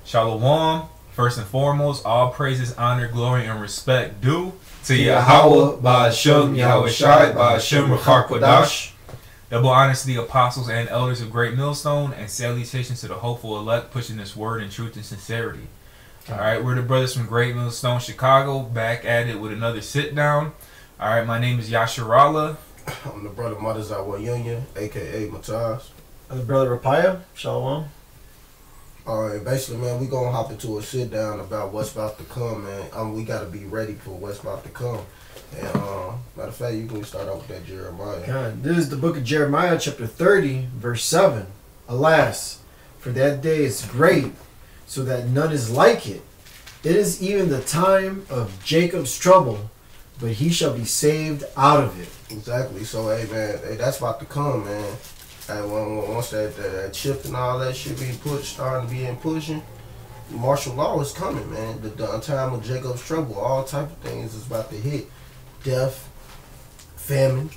Shalom. First and foremost, all praises, honor, glory, and respect due to Yahweh, Ba'ashem, Yahweh Shai, Ba'ashem, Rachar Kodash. Double honors to the apostles and elders of Great Millstone, and salutations to the hopeful elect pushing this word in truth and sincerity. Alright, we're the brothers from Great Millstone, Chicago, back at it with another sit down. Alright, my name is Yasharala. I'm the brother Madazawa Union, aka Mataz. I'm the brother Rapaya. Shalom. Alright, basically, man, we gonna hop into a sit down about what's about to come, man. We gotta be ready for what's about to come. And matter of fact, you can start out with that Jeremiah. God, this is the book of Jeremiah, chapter 30, verse 7. Alas, for that day is great, so that none is like it. It is even the time of Jacob's trouble, but he shall be saved out of it. Exactly. So, hey, man, hey, that's about to come, man. And once that chip and all that shit starting to be in pushing, martial law is coming, man. The time of Jacob's trouble, all type of things is about to hit. Death, famine.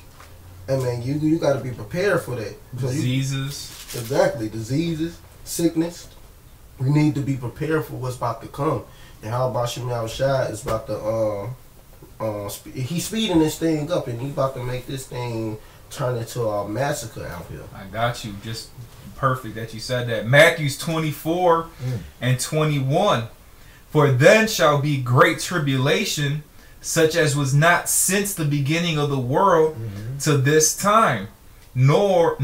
I mean, you got to be prepared for that. So Diseases. Exactly. Diseases, sickness. We need to be prepared for what's about to come. And how about Shemal Shai is about to he's speeding this thing up, and he's about to make this thing turn into a massacre out here. I got you. Just perfect that you said that. Matthews 24 and 21. For then shall be great tribulation, such as was not since the beginning of the world to this time, nor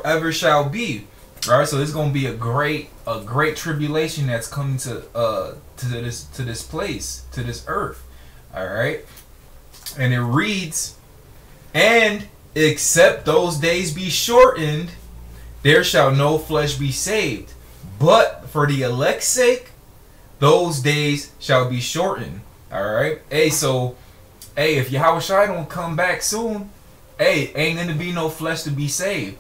ever shall be. All right, so there's gonna be a great tribulation that's coming to this place, to this earth. All right, and it reads, and except those days be shortened, there shall no flesh be saved. But for the elect's sake, those days shall be shortened. Alright? Hey, so, hey, if Yahweh Shai don't come back soon, hey, ain't gonna be no flesh to be saved.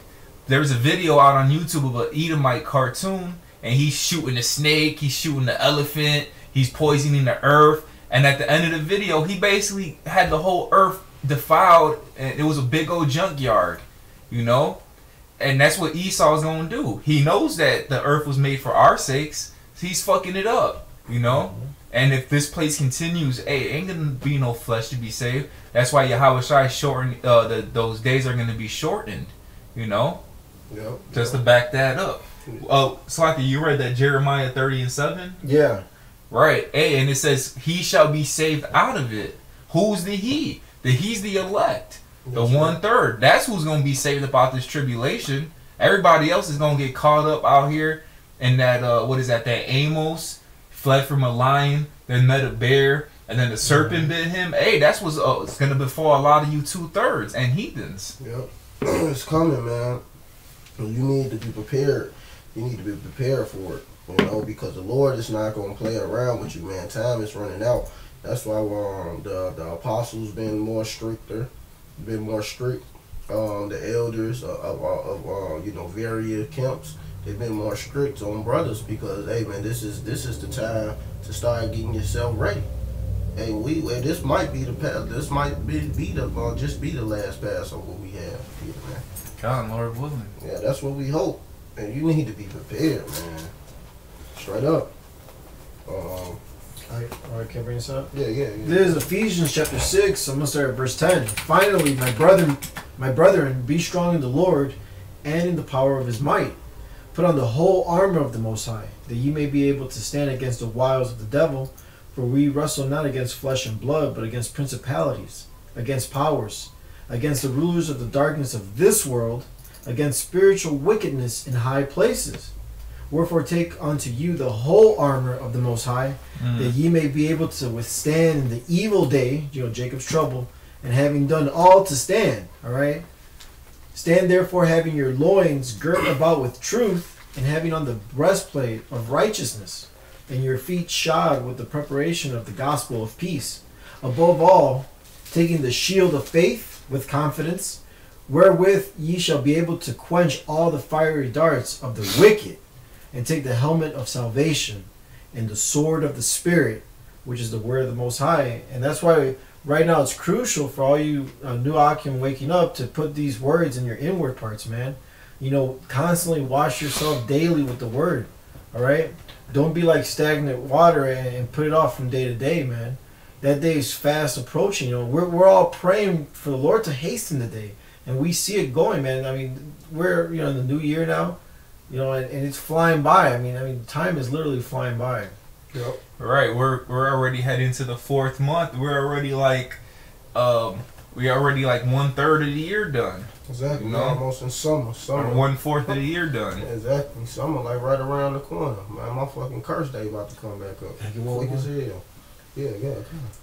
There's a video out on YouTube of an Edomite cartoon, and he's shooting the snake, he's shooting the elephant, he's poisoning the earth, and at the end of the video, he basically had the whole earth defiled, and it was a big old junkyard, you know, and that's what Esau's gonna do. He knows that the earth was made for our sakes, so he's fucking it up, you know. And if this place continues, hey, ain't gonna be no flesh to be saved. That's why Yahweh Shai shortened those days are gonna be shortened, you know. Yep. Just to back that up. Slaki, you read that Jeremiah 30 and 7? Yeah. Right. Hey, and it says he shall be saved out of it. Who's the he? He's the elect, the 1/3. That's who's gonna be saved about this tribulation. Everybody else is gonna get caught up out here in that that Amos fled from a lion, then met a bear, and then the serpent bit him. Hey, that's what's it's gonna befall a lot of you 2/3 and heathens. Yep, it's coming, man. You need to be prepared. You need to be prepared for it, you know, because the Lord is not gonna play around with you, man. Time is running out. That's why the apostles been more strict. The elders of various camps, they've been more strict on brothers because, hey, man, this is the time to start getting yourself ready. Hey, this might be the past. This might be the last Passover we have here, man. God, Lord willing. Yeah, that's what we hope. And you need to be prepared, man. Straight up. Alright, can I bring this up? Yeah. This is Ephesians chapter 6. I'm going to start at verse 10. Finally, my brethren, be strong in the Lord and in the power of his might. Put on the whole armor of the Most High, that ye may be able to stand against the wiles of the devil. For we wrestle not against flesh and blood, but against principalities, against powers, against the rulers of the darkness of this world, against spiritual wickedness in high places. Wherefore take unto you the whole armor of the Most High, that ye may be able to withstand in the evil day, Jacob's trouble, and having done all to stand. Alright? Stand therefore having your loins girt about with truth, and having on the breastplate of righteousness, and your feet shod with the preparation of the gospel of peace. Above all, taking the shield of faith with confidence, wherewith ye shall be able to quench all the fiery darts of the wicked, and take the helmet of salvation and the sword of the Spirit, which is the word of the Most High. And that's why right now it's crucial for all you new Akim waking up to put these words in your inward parts, man. Constantly wash yourself daily with the word. All right? Don't be like stagnant water and put it off from day to day, man. That day is fast approaching. You know, we're all praying for the Lord to hasten the day, and we see it going, man. I mean, we're in the new year now, and it's flying by. I mean, time is literally flying by. Yep. Right, we're already heading to the 4th month. We're already like 1/3 of the year done. Exactly. Almost in summer. Or 1/4 of the year done. Exactly. Summer like right around the corner. Man, my fucking curse day about to come back up. Quick as hell. Yeah.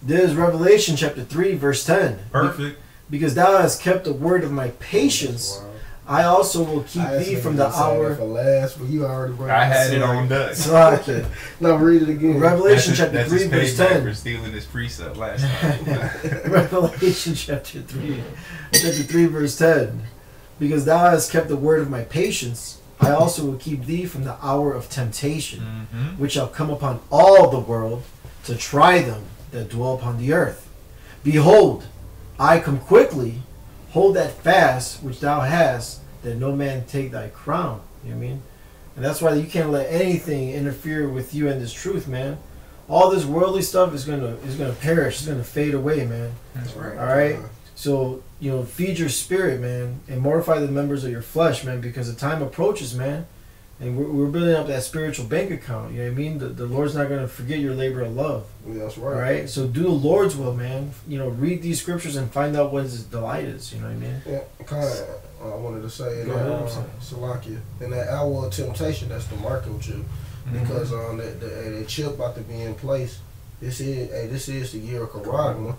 This is Revelation chapter 3, verse 10. Perfect. Because thou hast kept the word of my patience, I also will keep thee from the hour. For last, but you already brought I had it on deck. Now read it again. Revelation chapter 3, verse 10. For stealing this precept last time. Revelation chapter 3, verse 10. Because thou hast kept the word of my patience, I also will keep thee from the hour of temptation, which shall come upon all the world to try them that dwell upon the earth. Behold, I come quickly. Hold that fast which thou hast, that no man take thy crown. You know what I mean? And that's why you can't let anything interfere with you and this truth, man. All this worldly stuff is gonna perish. It's gonna fade away, man. That's right. All right. So feed your spirit, man, and mortify the members of your flesh, man, because the time approaches, man. And we're building up that spiritual bank account. You know what I mean? The Lord's not going to forget your labor of love. Yeah, that's right. All right? So do the Lord's will, man. Read these scriptures and find out what his delight is. You know what I mean? Yeah, kind of. I wanted to say in that Salakia, in that hour of temptation, that's the marking chip, because the chip about to be in place. This is the year of Karagma,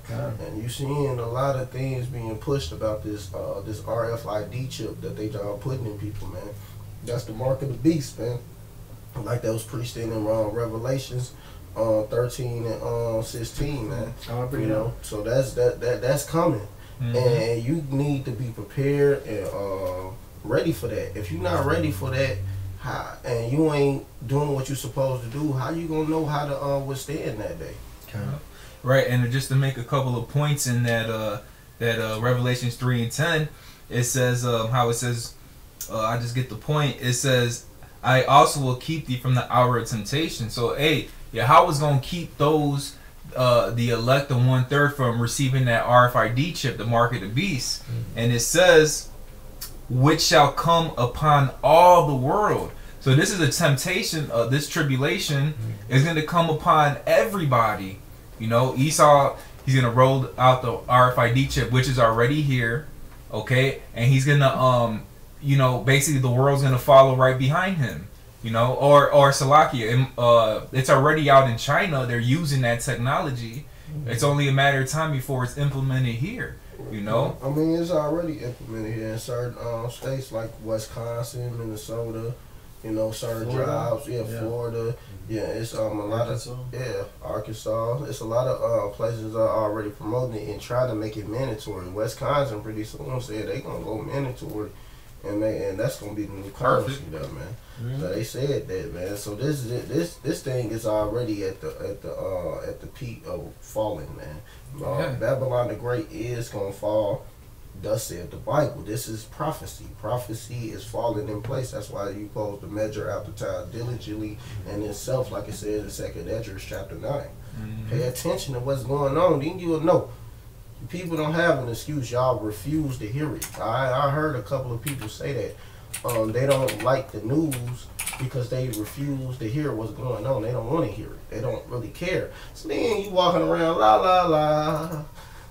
and you seeing a lot of things being pushed about this RFID chip that they putting in people, man. That's the mark of the beast, man. Like that was preached in Revelations 13 and 16, man. So that's coming, and you need to be prepared and ready for that. If you're not ready for that, and you ain't doing what you're supposed to do, how you gonna know how to withstand that day? Right, and just to make a couple of points in that Revelations 3 and 10, it says how it says. I just get the point. It says, I also will keep thee from the hour of temptation. So, Yahweh's going to keep those, the elect of 1/3 from receiving that RFID chip, the mark of the beast. And it says, which shall come upon all the world. So this is a temptation, this tribulation is going to come upon everybody. Esau, he's going to roll out the RFID chip, which is already here. Okay. And he's going to, basically the world's gonna follow right behind him, or Salakia. It's already out in China. They're using that technology. It's only a matter of time before it's implemented here. I mean, it's already implemented here in certain states like Wisconsin, Minnesota. Certain jobs. Florida. Yeah, it's a lot of Arkansas. It's a lot of places are already promoting it and trying to make it mandatory. Wisconsin pretty soon said they gonna go mandatory. And that's gonna be the new currency, though, man. So they said that, man. So this thing is already at the peak of falling, man. Babylon the Great is gonna fall. Thus said the Bible. This is prophecy. Prophecy is falling in place. That's why you supposed to measure out the time diligently and itself, like it says in 2nd Esdras chapter 9. Pay attention to what's going on. Then you'll know. People don't have an excuse. Y'all refuse to hear it. I heard a couple of people say that they don't like the news because they refuse to hear what's going on. They don't want to hear it. They don't really care. So then you walking around la la la,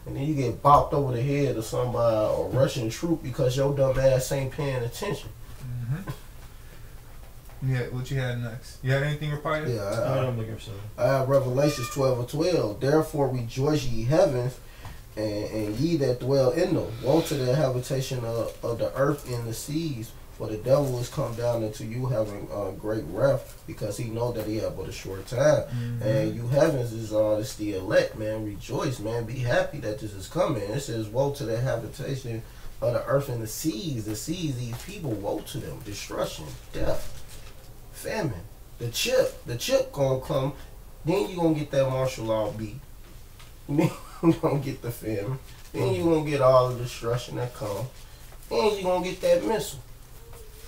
and then you get bopped over the head of somebody or Russian troop because your dumb ass ain't paying attention. Yeah, what you had next? You had anything, Rapaya? Yeah, I'm looking for something. I have Revelations 12 and 12. Therefore rejoice ye heavens, and ye that dwell in them. Woe to the habitation of the earth and the seas, for the devil is come down into you having great wrath, because he know that he have but a short time. And you heavens is the elect, man. Rejoice, man. Be happy that this is coming. It says, woe to the habitation of the earth and the seas. The seas, these people, woe to them. Destruction, death, famine. The chip gonna come. Then you gonna get that martial law beat. You're gonna get the famine. Then you're gonna get all the destruction that come. And you're gonna get that missile.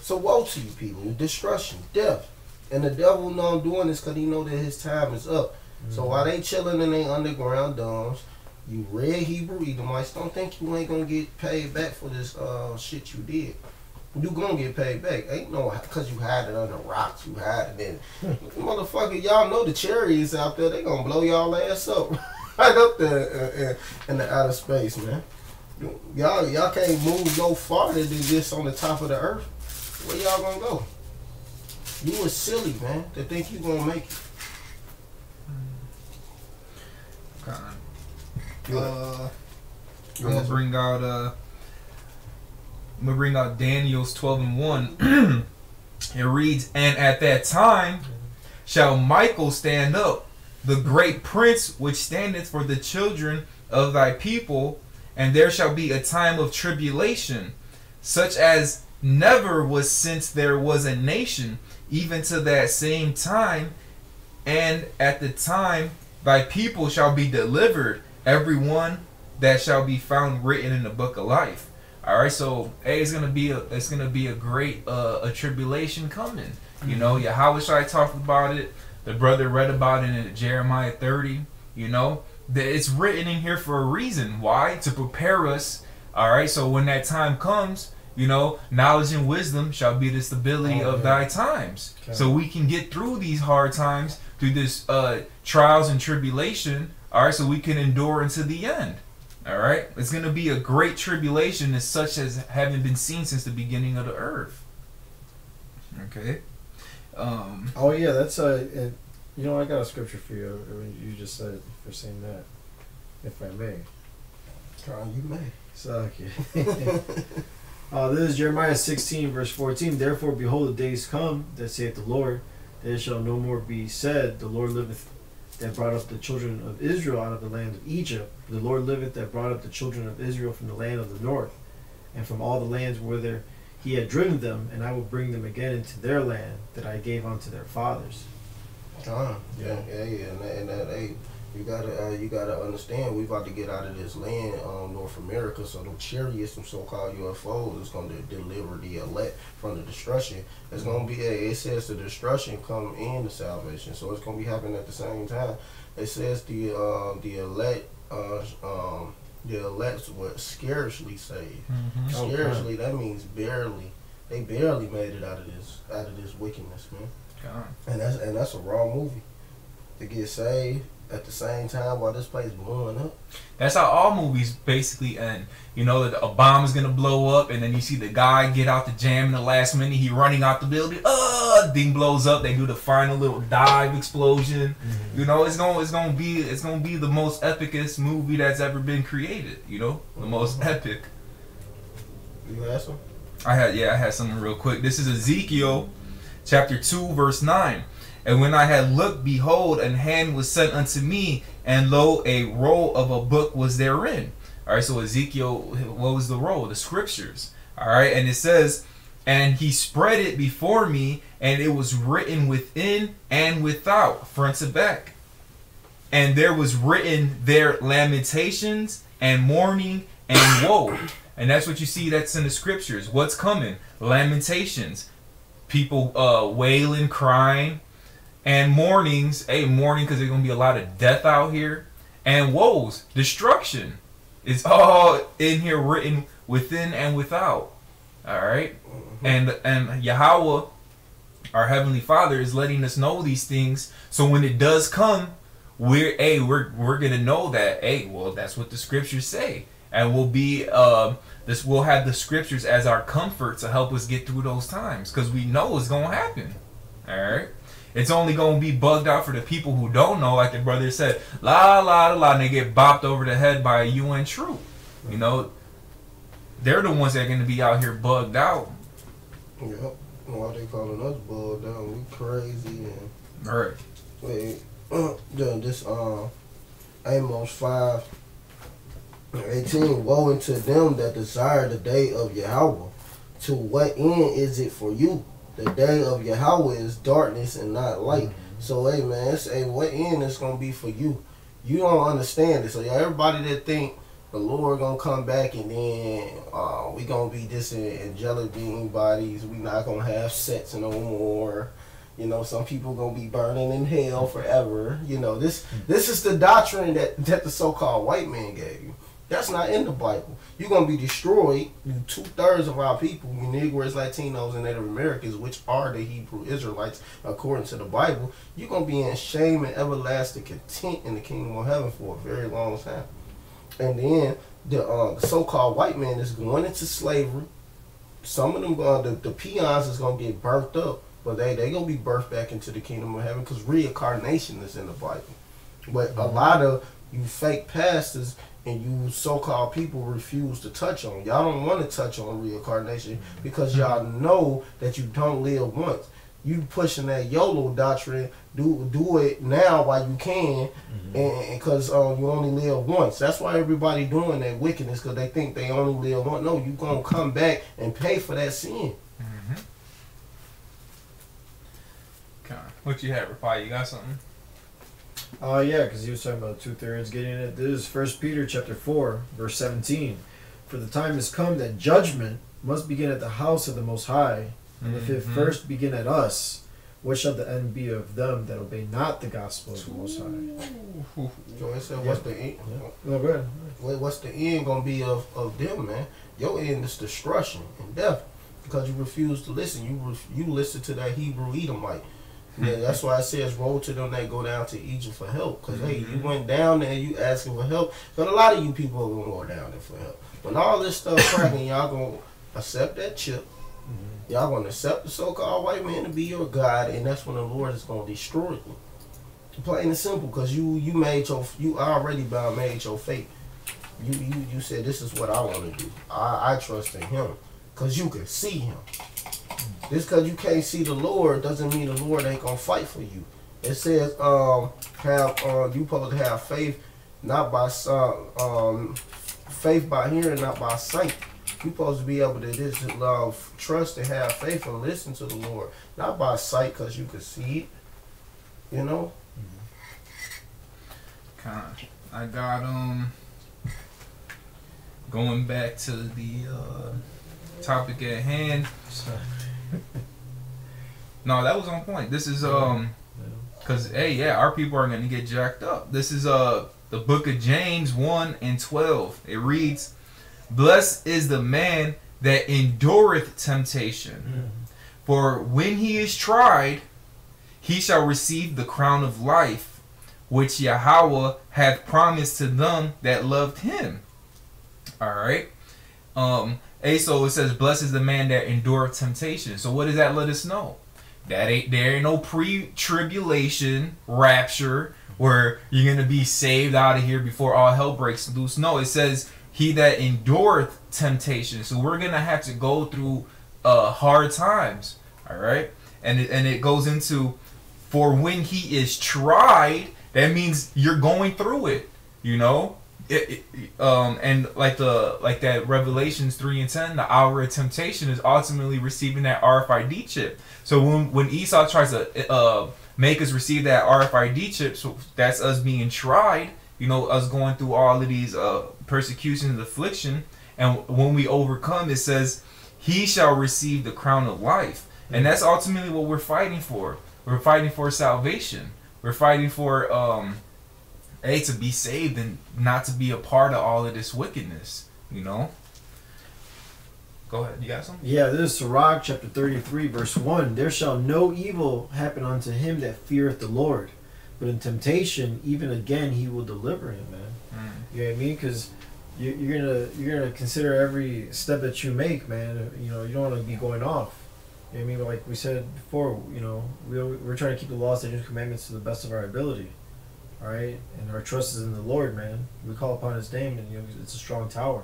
So woe to you people. Destruction, death, And the devil know I'm doing this because he know that his time is up. So while they chilling in their underground domes, you red Hebrew Edomites, don't think you ain't gonna get paid back for this shit you did. You gonna get paid back. Ain't no, because you hide it under rocks, you hide it in. Motherfucker, y'all know the chariots out there, they gonna blow y'all ass up. Right up there in the outer space, man. Y'all can't move no farther than just on the top of the earth. Where y'all gonna go? You was silly, man, to think you gonna make it. I'm gonna bring out Daniel's 12:1. It reads, "And at that time shall Michael stand up, the great prince which standeth for the children of thy people, and there shall be a time of tribulation, such as never was since there was a nation, even to that same time. And at the time thy people shall be delivered, every one that shall be found written in the book of life." All right, so hey, it's gonna be a great a tribulation coming. You know, Yahweh talked about it. The brother read about it in Jeremiah 30. You know, that it's written in here for a reason. Why? To prepare us. All right, so when that time comes, you know, knowledge and wisdom shall be the stability of thy times. Okay. So we can get through these hard times, through this trials and tribulation. All right, so we can endure unto the end. All right, it's going to be a great tribulation, as such as haven't been seen since the beginning of the earth. Okay. Oh yeah, that's you know, I got a scripture for you. I mean, you just said it for saying that, if I may. You may. So, okay. This is Jeremiah 16, verse 14. "Therefore, behold, the days come, that saith the Lord, that it shall no more be said, the Lord liveth, that brought up the children of Israel out of the land of Egypt. The Lord liveth, that brought up the children of Israel from the land of the north, and from all the lands whither he had driven them, and I will bring them again into their land that I gave unto their fathers." Yeah. And that, hey, you gotta understand, we about to get out of this land, North America. So them chariots, them so-called UFOs, is gonna deliver the elect from the destruction. It's gonna be, it says the destruction come in the salvation, so it's gonna be happening at the same time. It says the elect were scarcely saved. Scarcely, that means barely. They barely made it out of this wickedness, man. And that's a raw movie. To get saved at the same time while this place blowing up. That's how all movies basically end. You know, that a bomb is gonna blow up, and then you see the guy get out the jam in the last minute. He running out the building. Thing blows up. They do the final little dive explosion. You know, it's gonna be the most epicest movie that's ever been created. You know, the most epic. You had some? I had something real quick. This is Ezekiel chapter 2, verse 9. "And when I had looked, behold, an hand was sent unto me, and lo, a roll of a book was therein." All right, so Ezekiel, what was the roll? The scriptures. All right, and it says, "And he spread it before me, and it was written within and without," front to back. "And there was written there lamentations and mourning and woe." And that's what you see, that's in the scriptures. What's coming? Lamentations. People wailing, crying. And mournings, mourning because there's going to be a lot of death out here. And woes, destruction. It's all in here written within and without. All right? And Yahweh, our Heavenly Father, is letting us know these things. So when it does come, we're going to know that, well, that's what the scriptures say. And we'll we'll have the scriptures as our comfort to help us get through those times. Because we know it's going to happen. All right? It's only going to be bugged out for the people who don't know, like the brother said, la, la, la, la, and they get bopped over the head by a UN troop. You know, they're the ones that are going to be out here bugged out. Yep. Why they calling us bugged out? We crazy. And all right. Wait, this Amos 5:18. "Woe unto them that desire the day of Yahweh. To what end is it for you? The day of Yahweh is darkness and not light." So, hey, man, what end is going to be for you? You don't understand it. So, everybody that think the Lord going to come back and then we going to be this angelic being bodies, we not going to have sex no more, You know, some people gonna be burning in hell forever. You know, this is the doctrine that the so-called white man gave you. That's not in the Bible. You're gonna be destroyed. 2/3 of our people, you Negroes, Latinos, and Native Americans, which are the Hebrew Israelites according to the Bible, you're gonna be in shame and everlasting contempt in the kingdom of heaven for a very long time. And then the so-called white man is going into slavery. Some of them, the peons is gonna get birthed up, but they gonna be birthed back into the kingdom of heaven because reincarnation is in the Bible. But a lot of you fake pastors and you so-called people refuse to touch on. Y'all don't want to touch on reincarnation because y'all know that you don't live once. You pushing that YOLO doctrine, do it now while you can, and because you only live once. That's why everybody doing that wickedness, because they think they only live once. No, you gonna come back and pay for that sin. Okay. What you have, Rapai? You got something? Yeah, because he was talking about 2/3 getting it. This is 1 Peter chapter 4, verse 17. For the time has come that judgment must begin at the house of the Most High, and if it first begin at us, what shall the end be of them that obey not the gospel of the Most High? So I said, what's the end? No, go ahead. What's the end gonna be of them, man? Your end is destruction and death because you refuse to listen. You listen to that Hebrew Edomite. Yeah, that's why it says, woe to them that go down to Egypt for help. Because, hey, you went down there, you asking for help. But a lot of you people are going to go down there for help. When all this stuff cracking, y'all going to accept that chip. Y'all going to accept the so-called white man to be your God. And that's when the Lord is going to destroy you. Plain and simple. Because you already made your fate. You said, this is what I want to do. I trust in him. Because you can see him. Just because you can't see the Lord doesn't mean the Lord ain't gonna fight for you. It says, you supposed to have faith, not by faith by hearing, not by sight. You supposed to be able to just trust and have faith and listen to the Lord, not by sight because you can see it. You know. I got going back to the topic at hand. No, that was on point. This is because our people are gonna get jacked up. This is the book of James 1:12. It reads, "Blessed is the man that endureth temptation, for when he is tried, he shall receive the crown of life, which Yahweh hath promised to them that loved him." All right. So it says, blessed is the man that endureth temptation. So what does that let us know? There ain't no pre-tribulation rapture where you're going to be saved out of here before all hell breaks loose. No, it says he that endureth temptation. So we're going to have to go through hard times. All right. And it goes into, for when he is tried, that means you're going through it, you know. And like that Revelations 3:10, the hour of temptation is ultimately receiving that RFID chip. So when Esau tries to make us receive that RFID chip, so that's us being tried, you know, us going through all of these persecutions and affliction. And when we overcome, it says he shall receive the crown of life, and that's ultimately what we're fighting for. We're fighting for salvation. We're fighting for to be saved and not to be a part of all of this wickedness, you know. Go ahead, you got something? Yeah, this is Sirach chapter 33, verse 1. There shall no evil happen unto him that feareth the Lord, but in temptation, even again, he will deliver him, man. You know what I mean? Because you're gonna consider every step that you make, man. You know, you don't want to be going off. You know what I mean? Like we said before, you know, we're trying to keep the laws and commandments to the best of our ability. All right, and our trust is in the Lord, man. We call upon His name, and you know, it's a strong tower.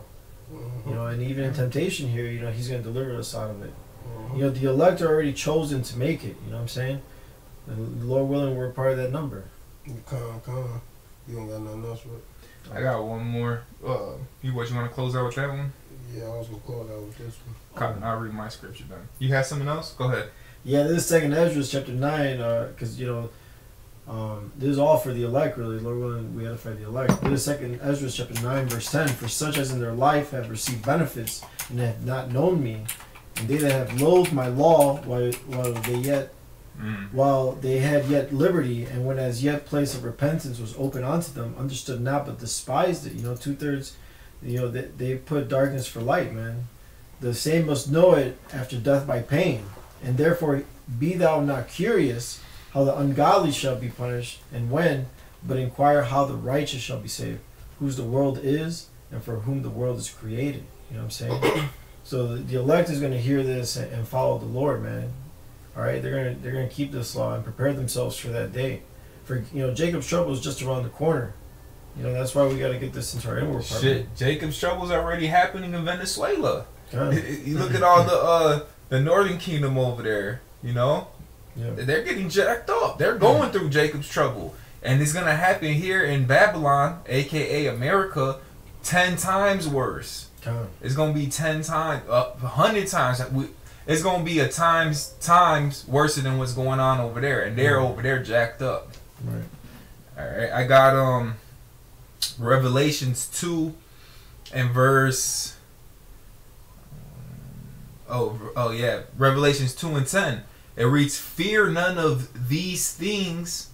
You know, and even in temptation here, you know, He's going to deliver us out of it. You know, the elect are already chosen to make it. You know what I'm saying? And Lord willing, we're part of that number. Come. You don't got nothing else, right? I got one more. You want to close out with that one? Yeah, I was gonna close out with this one. I'll read my scripture then. You have something else? Go ahead. Yeah, this is 2nd Ezra chapter 9, because you know. This is all for the elect, really. Lord willing, we edify the elect. This is 2nd Ezra chapter 9, verse 10. For such as in their life have received benefits and have not known me, and they that have loathed my law while they yet while they had yet liberty, and when as yet place of repentance was open unto them, understood not but despised it. 2/3, they put darkness for light, man. The same must know it after death by pain, and therefore be thou not curious how the ungodly shall be punished, and when, but inquire how the righteous shall be saved, whose the world is, and for whom the world is created. You know what I'm saying? So the elect is going to hear this and follow the Lord, man. All right, they're gonna keep this law and prepare themselves for that day. For Jacob's trouble is just around the corner. That's why we got to get this into our inward part. Shit, Jacob's trouble is already happening in Venezuela. Yeah. You look at all the northern kingdom over there. Yeah. They're getting jacked up. They're going through Jacob's trouble, and it's gonna happen here in Babylon, aka America, 10 times worse. It's gonna be 10 times, 100 times. It's gonna be a times worse than what's going on over there, and they're over there jacked up. Right. All right, I got Revelations 2 and verse. Revelations 2 and 10. It reads, "Fear none of these things,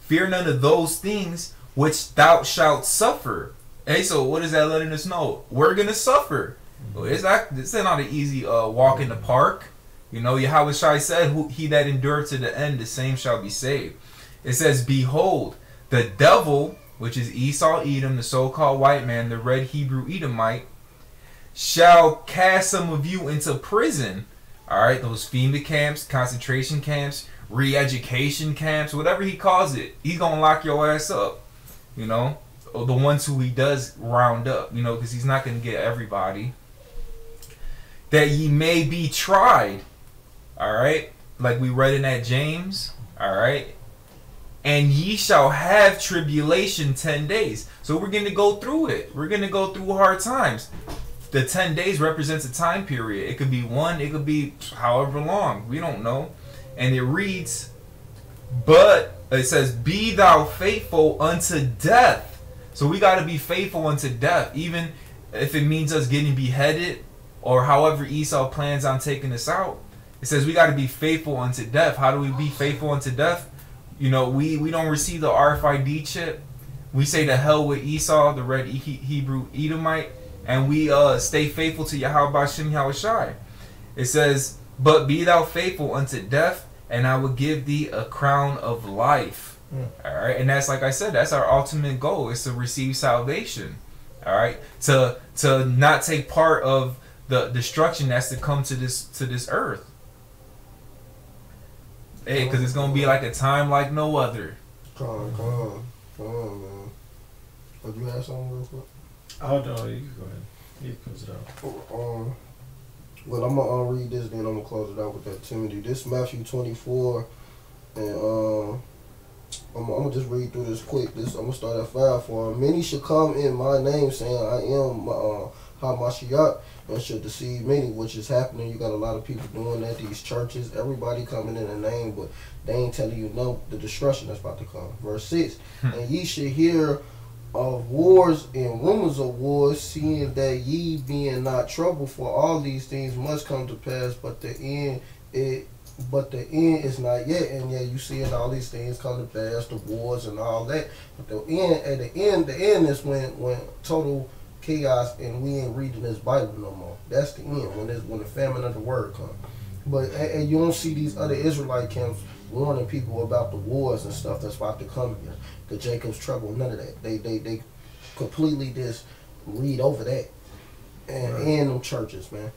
fear none of those things which thou shalt suffer." Hey, so what is that letting us know? We're gonna suffer. It's not an easy walk in the park. Yahweh Shai said, "He that endured to the end, the same shall be saved." It says, "Behold, the devil," which is Esau Edom, the so-called white man, the red Hebrew Edomite, "shall cast some of you into prison." All right, those FEMA camps, concentration camps, re-education camps, whatever he calls it, he's gonna lock your ass up. The ones who he does round up, because he's not gonna get everybody. "That ye may be tried," all right, like we read in that James, all right, "and ye shall have tribulation 10 days." So we're going to go through it. We're going to go through hard times. The 10 days represents a time period. It could be one, it could be however long. We don't know. And it reads, but it says, "Be thou faithful unto death." So we got to be faithful unto death, even if it means us getting beheaded or however Esau plans on taking us out. It says we got to be faithful unto death. How do we be faithful unto death? We don't receive the RFID chip. We say to hell with Esau, the red Hebrew Edomite, and we stay faithful to Yahweh B'Shem Yahushai. It says, "But be thou faithful unto death, and I will give thee a crown of life." All right, and that's, like I said, that's our ultimate goal, is to receive salvation. All right, to not take part of the destruction that's to come to this earth. Hey, because it's gonna be like a time like no other. Come on, man. But you have something real quick? Oh no, you can go ahead. You can close it out. Well, I'm gonna read this, then I'm gonna close it out with that Timothy. This Matthew 24, and I'm gonna just read through this quick. I'm gonna start at 5. "For many shall come in my name, saying, I am HaMashiach, and shall deceive many," which is happening. You got a lot of people doing that. These churches, everybody coming in the name, but they ain't telling you the destruction that's about to come. Verse 6, "And ye shall hear of wars and rumors of wars, seeing that ye being not troubled, for all these things must come to pass, but the end is not yet." And yeah, you seeing all these things come to pass, the wars and all that. But the end is when total chaos, and we ain't reading this Bible no more. That's the end, when the famine of the word comes. But and you don't see these other Israelite camps warning people about the wars and stuff that's about to come here, the Jacob's trouble, none of that. They completely just read over that and in them churches, man.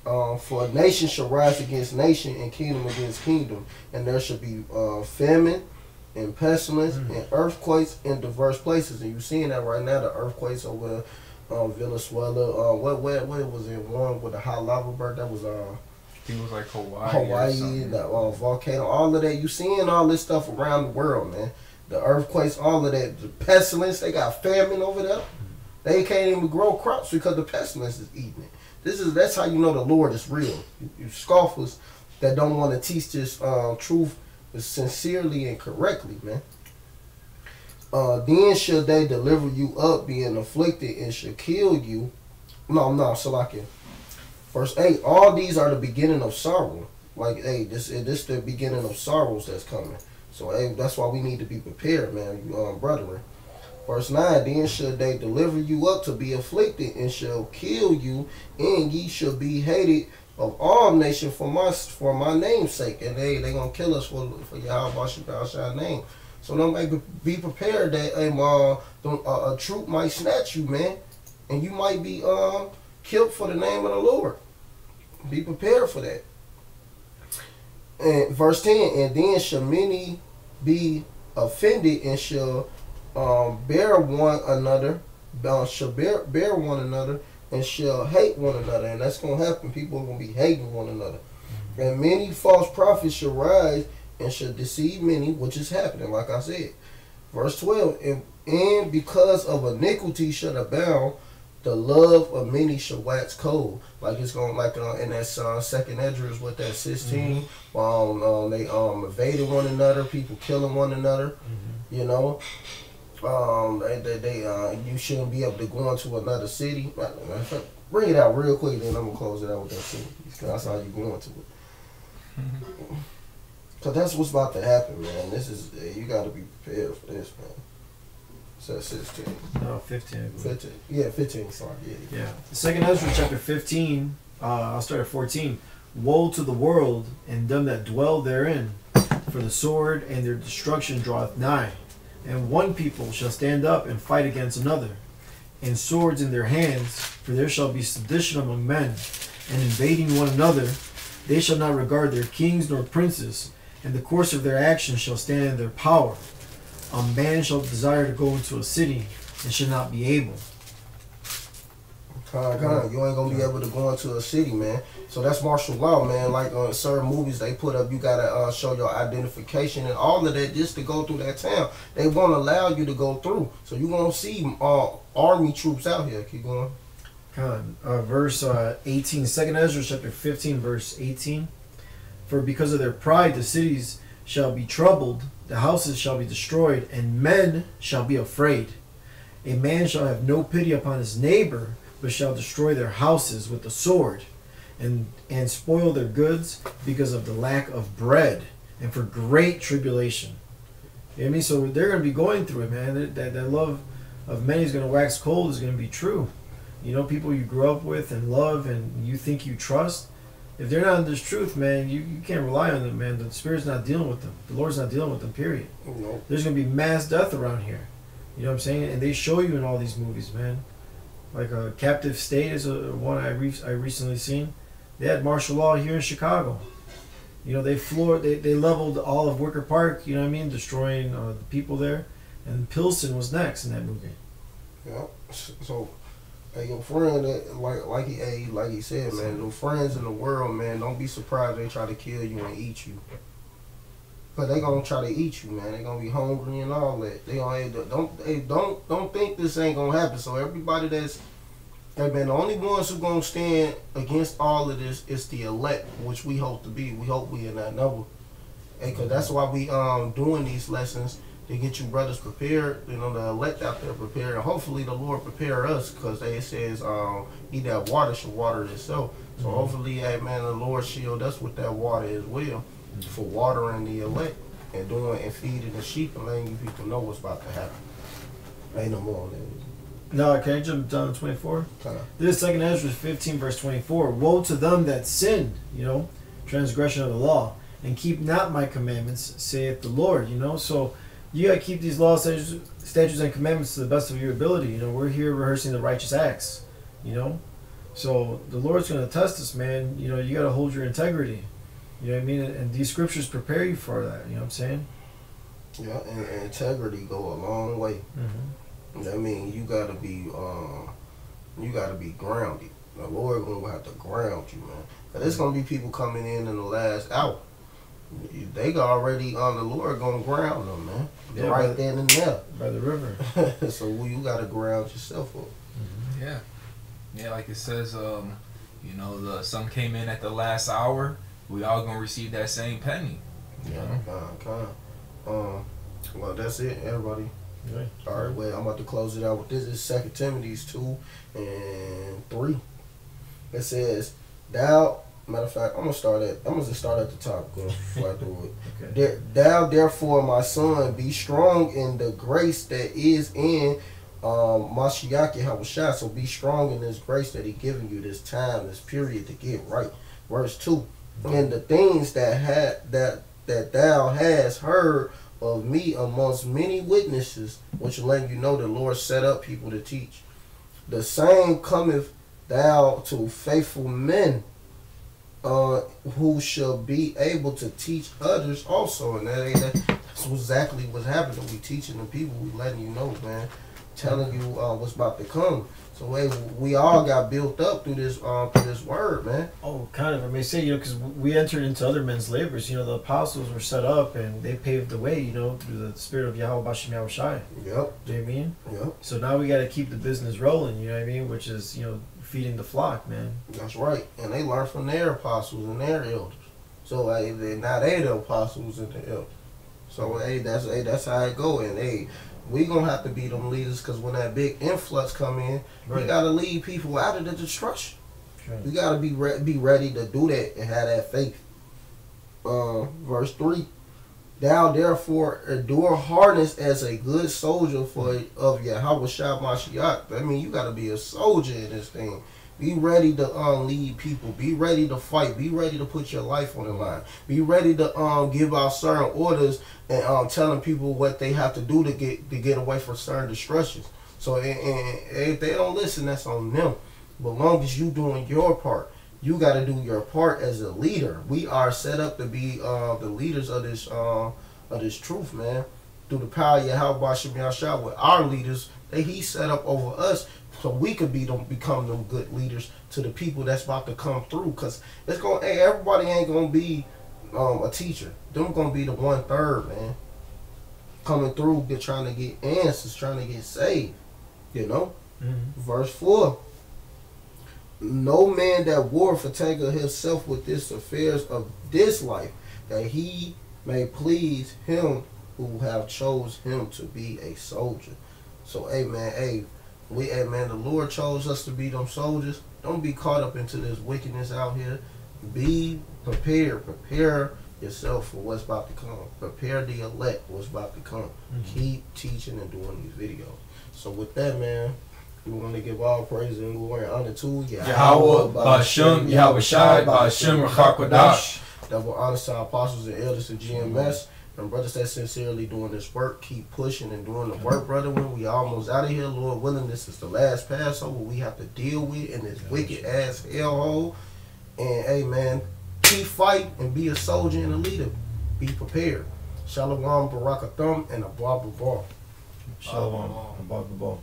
"For nation shall rise against nation, and kingdom against kingdom, and there shall be famine and pestilence and earthquakes in diverse places." And you're seeing that right now, the earthquakes over Venezuela. What was it? One with the hot lava burst? That was I think it was like Hawaii, the volcano, all of that. You seeing all this stuff around the world, man. The earthquakes, all of that. The pestilence, they got famine over there. They can't even grow crops because the pestilence is eating it. That's how you know the Lord is real. You scoffers that don't want to teach this truth sincerely and correctly, man. "Then shall they deliver you up, being afflicted, and shall kill you." No, Salakia. Verse 8, "All these are the beginning of sorrow. Like, hey, this the beginning of sorrows that's coming. So, hey, that's why we need to be prepared, man, brethren. Verse 9, then shall they deliver you up to be afflicted, and shall kill you, and ye shall be hated of all nations for my name's sake. And they gonna kill us for Yahweh Shabbat name. So don't be prepared that a troop might snatch you, man, and you might be killed for the name of the Lord. Be prepared for that. And verse 10, and then shall many be offended, and shall bear one another, shall bear one another, and shall hate one another. And that's going to happen. People are going to be hating one another. And many false prophets shall rise and shall deceive many, which is happening, like I said. Verse 12, and because of iniquity shall abound, the love of many shall wax cold. Like it's going, like in that second Esdras with that 16, they evading one another, people killing one another, you know. You shouldn't be able to go into another city. Bring it out real quick, then I'm gonna close it out with that city. That's how you go into it. Cause that's what's about to happen, man. This is you got to be prepared for this, man. So 16. No, 15. 15. Yeah, 15. Sorry. Yeah. Second Ezra chapter 15. I'll start at 14. Woe to the world and them that dwell therein, for the sword and their destruction draweth nigh. And one people shall stand up and fight against another, and swords in their hands, for there shall be sedition among men, and invading one another. They shall not regard their kings nor princes, and the course of their actions shall stand in their power. A man shall desire to go into a city, and shall not be able. You ain't gonna be able to go into a city, man. So that's martial law, man. Like on certain movies they put up, you gotta show your identification and all of that just to go through that town. They won't allow you to go through. So you gonna see army troops out here. Keep going. Verse 18, 2nd Ezra chapter 15, verse 18. For because of their pride the cities shall be troubled, the houses shall be destroyed, and men shall be afraid. A man shall have no pity upon his neighbor, but shall destroy their houses with the sword, and spoil their goods because of the lack of bread, and for great tribulation. You know what I mean? So they're going to be going through it, man. That love of many is going to wax cold is going to be true. You know, people you grew up with and love and you think you trust, if they're not in this truth, man, you can't rely on them, man. The Spirit's not dealing with them. The Lord's not dealing with them, period. Nope. There's going to be mass death around here. You know what I'm saying? And they show you in all these movies, man. Like a Captive State is one I recently seen. They had martial law here in Chicago. You know, they leveled all of Wicker Park, you know what I mean, destroying the people there. And Pilsen was next in that movie. Yeah. So, hey, your friend, like he said, man, your friends in the world, man, don't be surprised they try to kill you and eat you. But they gonna try to eat you, man. They gonna be hungry and all that. They gonna don't think this ain't gonna happen. So everybody man, the only ones who gonna stand against all of this is the elect, which we hope to be. We hope we in that number. Hey, cause that's why we doing these lessons to get you brothers prepared. You know, the elect out there prepared, and hopefully the Lord prepare us, cause it says he that water shall water itself. So hopefully, hey man, the Lord shield us with that water as well, for watering the elect and doing and feeding the sheep and letting you people know what's about to happen. Ain't no more on that. No, can I jump down to 24? This is 2nd Ezra 15, verse 24. Woe to them that sin, you know, transgression of the law, and keep not my commandments, saith the Lord, you know. So you got to keep these laws, statutes, and commandments to the best of your ability. You know, we're here rehearsing the righteous acts, you know. So the Lord's going to test us, man. You know, you got to hold your integrity. You know what I mean? And these scriptures prepare you for that. You know what I'm saying? Yeah, and integrity go a long way. I mean, you gotta be grounded. The Lord gonna have to ground you, man. Cause there's gonna be people coming in the last hour. They already on the Lord gonna ground them, man. Yeah, right then and there by the river. So you gotta ground yourself up. Yeah, like it says, you know, some came in at the last hour. We all gonna receive that same penny. Well, that's it, everybody. Right. All right, well, I'm about to close it out with this. It's 2 Timothy 2 and 3. It says, Thou Matter of fact, I'm gonna just start at the top before I do it. Okay. Thou therefore, my son, be strong in the grace that is in Mashiach Yahushua. So be strong in this grace that he given you this time, this period to get right. Verse 2. And the things that thou hast heard of me amongst many witnesses, which will let you know the Lord set up people to teach. The same cometh thou to faithful men, who shall be able to teach others also. And that's exactly what's happening. We teaching the people, we letting you know, man, telling you what's about to come. So hey, we all got built up through this word, man. Oh, kind of. I may say, because we entered into other men's labors. The apostles were set up and they paved the way, through the spirit of Yahweh Bashem Yahushai. Yep. You know what I mean? Yep. So now we got to keep the business rolling, you know what I mean? Which is, feeding the flock, man. That's right. And they learned from their apostles and their elders. So now they the apostles and the elders. So that's how it go. And we gonna have to be them leaders, because when that big influx come in, we gotta lead people out of the destruction. Right. We gotta be ready to do that and have that faith. Verse 3. Thou therefore endure hardness as a good soldier of Yahweh Shah Mashiach. I mean, you gotta be a soldier in this thing. Be ready to lead people. Be ready to fight. Be ready to put your life on the line. Be ready to give out certain orders and telling people what they have to do to get away from certain destructions. So and if they don't listen, that's on them. But long as you doing your part, you got to do your part as a leader. We are set up to be the leaders of this truth, man. Through the power of Yahweh Bashem Yahshua, with our leaders that he set up over us, so we could become them good leaders to the people that's about to come through. Because everybody ain't gonna be a teacher. Them gonna be the 1/3, man, coming through, trying to get answers, trying to get saved. Verse 4. No man that war entangle himself with this affairs of this life, that he may please him who have chose him to be a soldier. So man, the Lord chose us to be them soldiers. Don't be caught up into this wickedness out here. Be prepared. Prepare yourself for what's about to come. Prepare the elect what's about to come. Keep teaching and doing these videos. So with that, man, we want to give all praise and glory and honor to Yahweh Bashem Yahushai Bashem Rachakodash. That will honor to our apostles and elders of GMS. And brothers that sincerely doing this work, keep pushing and doing the work, brother. When we almost out of here, Lord willing, this is the last Passover we have to deal with in this wicked ass hellhole. And hey, man, keep fighting and be a soldier and a leader. Be prepared. Shalom, Barakathum, and Abba Ball. Shalom, Abba Ball.